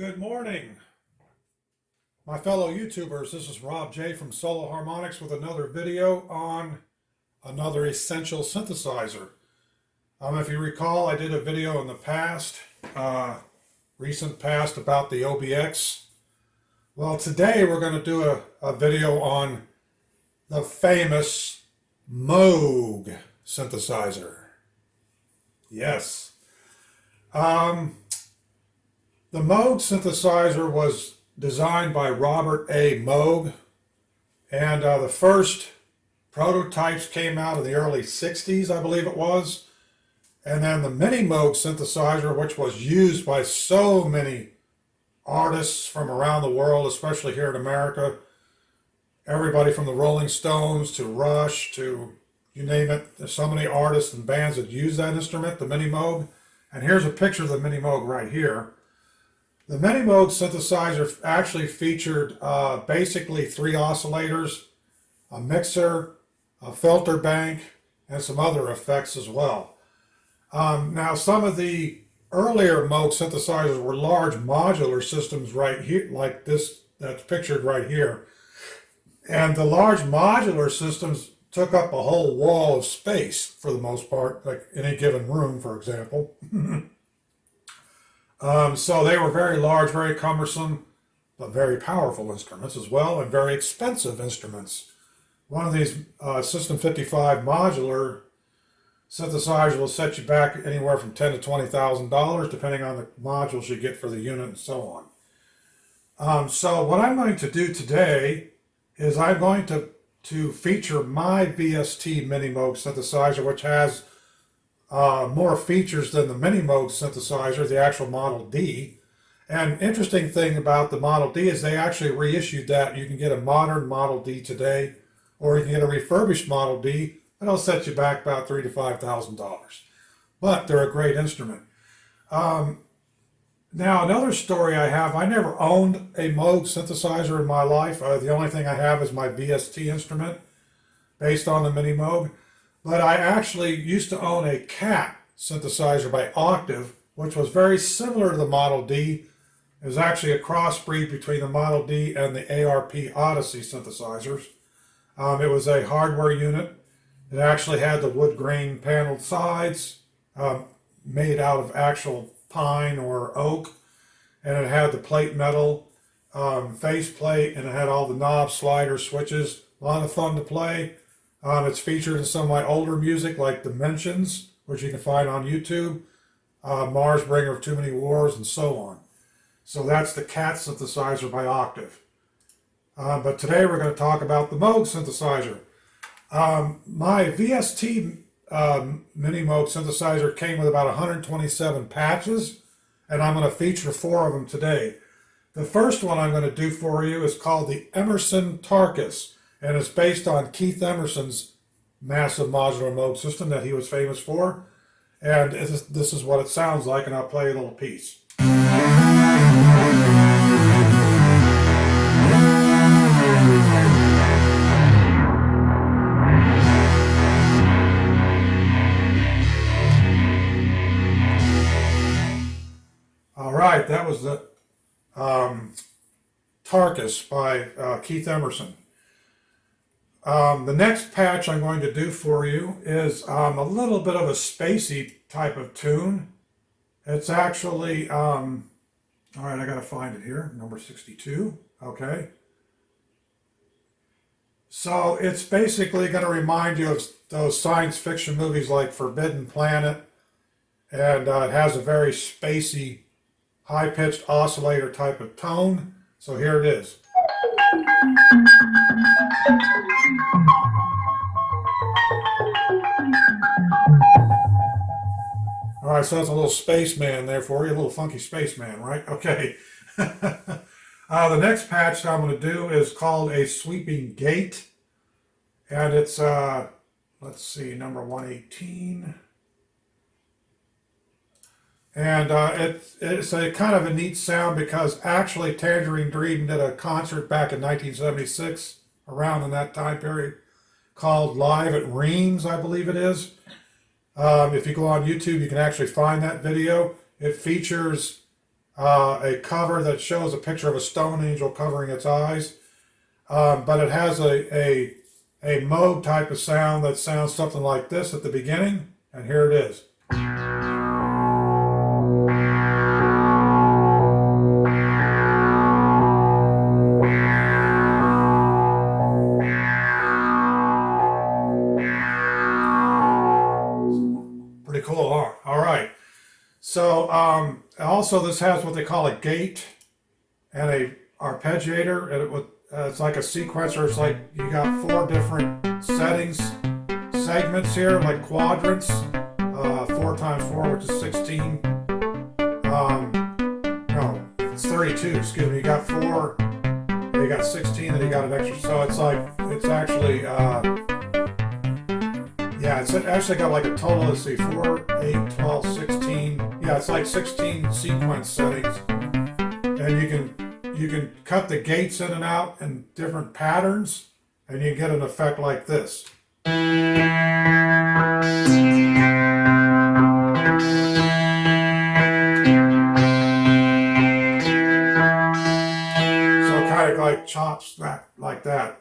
Good morning, my fellow YouTubers. This is Rob J from Solo Harmonics with another video on another essential synthesizer. If you recall, I did a video in the past, recent past, about the OBX. Well, today we're going to do a video on the famous Moog synthesizer. Yes. The Moog synthesizer was designed by Robert A. Moog, and the first prototypes came out in the early 60s, I believe it was. And then the Mini Moog synthesizer, which was used by so many artists from around the world, especially here in America. Everybody from the Rolling Stones to Rush to you name it. There's so many artists and bands that use that instrument, the Mini Moog. And here's a picture of the Mini Moog right here. The Mini Moog synthesizer actually featured basically 3 oscillators, a mixer, a filter bank, and some other effects as well. Now, some of the earlier Moog synthesizers were large modular systems right here, like this that's pictured right here. And the large modular systems took up a whole wall of space for the most part, like any given room, for example. So they were very large, very cumbersome, but very powerful instruments as well, and very expensive instruments. One of these System 55 modular synthesizers will set you back anywhere from $10,000 to $20,000, depending on the modules you get for the unit and so on. So what I'm going to do today is I'm going to feature my VST Mini Moog synthesizer, which has more features than the Mini Moog synthesizer, the actual Model D. And interesting thing about the Model D is they actually reissued that. You can get a modern Model D today, or you can get a refurbished Model D, and it'll set you back about $3,000 to $5,000. But they're a great instrument. Now, another story I have, I never owned a Moog synthesizer in my life. The only thing I have is my VST instrument based on the Mini Moog. But I actually used to own a CAT synthesizer by Octave, which was very similar to the Model D. It was actually a crossbreed between the Model D and the ARP Odyssey synthesizers. It was a hardware unit. It actually had the wood grain paneled sides made out of actual pine or oak, and it had the plate metal face plate, and it had all the knobs, sliders, switches. A lot of fun to play. It's featured in some of my older music like Dimensions, which you can find on YouTube, Mars Bringer of Too Many Wars, and so on. So that's the CAT synthesizer by Octave. But today we're going to talk about the Moog synthesizer. My VST Mini Moog synthesizer came with about 127 patches, and I'm going to feature 4 of them today. The first one I'm going to do for you is called the Emerson Tarkus, and it's based on Keith Emerson's massive modular Moog system that he was famous for. And this is what it sounds like, and I'll play a little piece. All right, that was the Tarkus by Keith Emerson. The next patch I'm going to do for you is a little bit of a spacey type of tune. It's actually, all right, I got to find it here, number 62, okay. So it's basically going to remind you of those science fiction movies like Forbidden Planet, and it has a very spacey, high-pitched oscillator type of tone. So here it is. All right, so that's a little spaceman there for you, a little funky spaceman, right? Okay. The next patch I'm going to do is called a sweeping gate, and it's, let's see, number 118. And it's a kind of a neat sound because actually Tangerine Dream did a concert back in 1976, around in that time period, called Live at Reims, I believe it is. If you go on YouTube, you can actually find that video. It features a cover that shows a picture of a stone angel covering its eyes. But it has a Moog type of sound that sounds something like this at the beginning, and here it is. Pretty cool, huh? All right. So also this has what they call a gate and a arpeggiator, and it's like a sequencer. It's like you got 4 different settings, segments here, like quadrants. 4 times 4, which is 16. No, it's 32. Excuse me. You got 4. You got 16, and you got an extra. So it's like it's actually. Yeah, it's actually got like a total, let's see, 4, 8, 12, 16. Yeah, it's like 16 sequence settings. And you can cut the gates in and out in different patterns, and you get an effect like this. So kind of like chops that like that.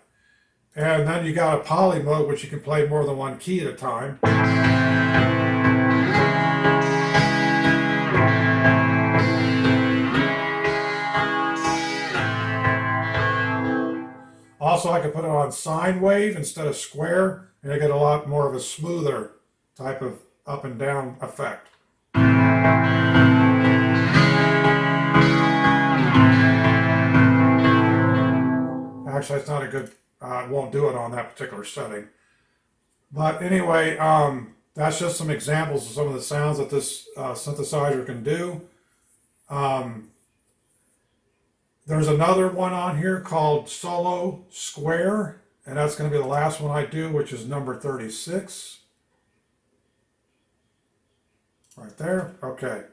And then you got a poly mode, which you can play more than one key at a time. Also, I can put it on sine wave instead of square, and I get a lot more of a smoother type of up and down effect. Actually, it's not a good, it won't do it on that particular setting. But anyway, that's just some examples of some of the sounds that this synthesizer can do. There's another one on here called Solo Square, and that's going to be the last one I do, which is number 36. Right there. Okay.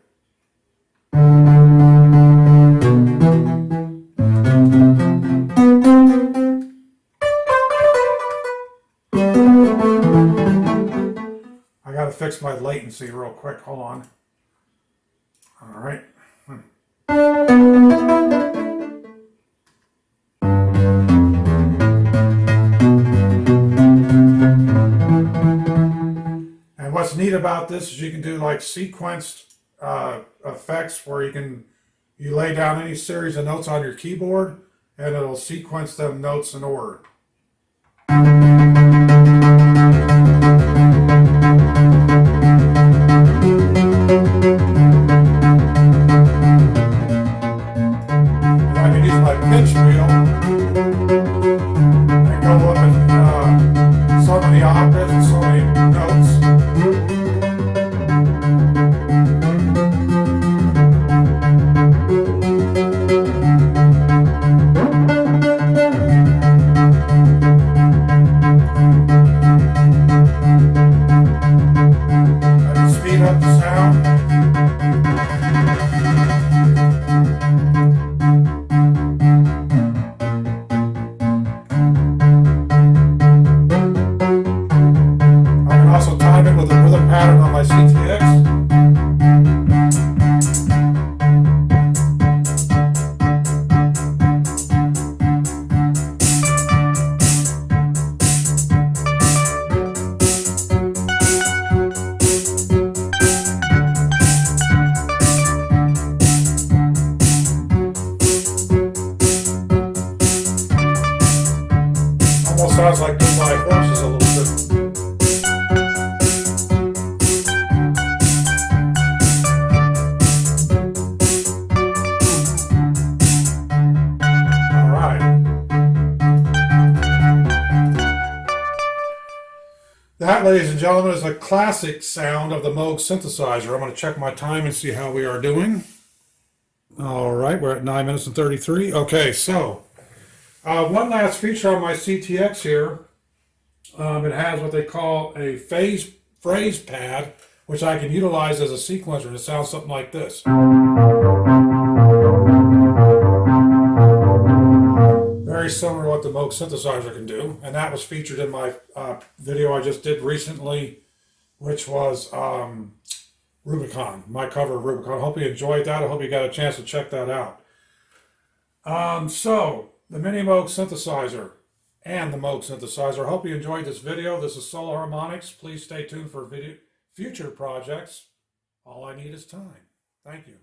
I got to fix my latency real quick. Hold on. All right. And what's neat about this is you can do like sequenced effects where you lay down any series of notes on your keyboard and it'll sequence them notes in order. I can use my pitch wheel and go up and so many octaves and so many notes. I can speed up the sound. I can also time it with a rhythm pattern on my CTX. Almost sounds like my horses a little bit. All right. That, ladies and gentlemen, is a classic sound of the Moog synthesizer. I'm going to check my time and see how we are doing. All right, we're at 9 minutes and 33. Okay, so one last feature on my CTX here. It has what they call a phrase pad, which I can utilize as a sequencer. It sounds something like this. Very similar to what the Moog synthesizer can do, and that was featured in my video I just did recently, which was Rubicon, my cover of Rubicon. Hope you enjoyed that. I hope you got a chance to check that out. So, the Mini Moog Synthesizer and the Moog Synthesizer. I hope you enjoyed this video. This is Solo Harmonics. Please stay tuned for future projects. All I need is time. Thank you.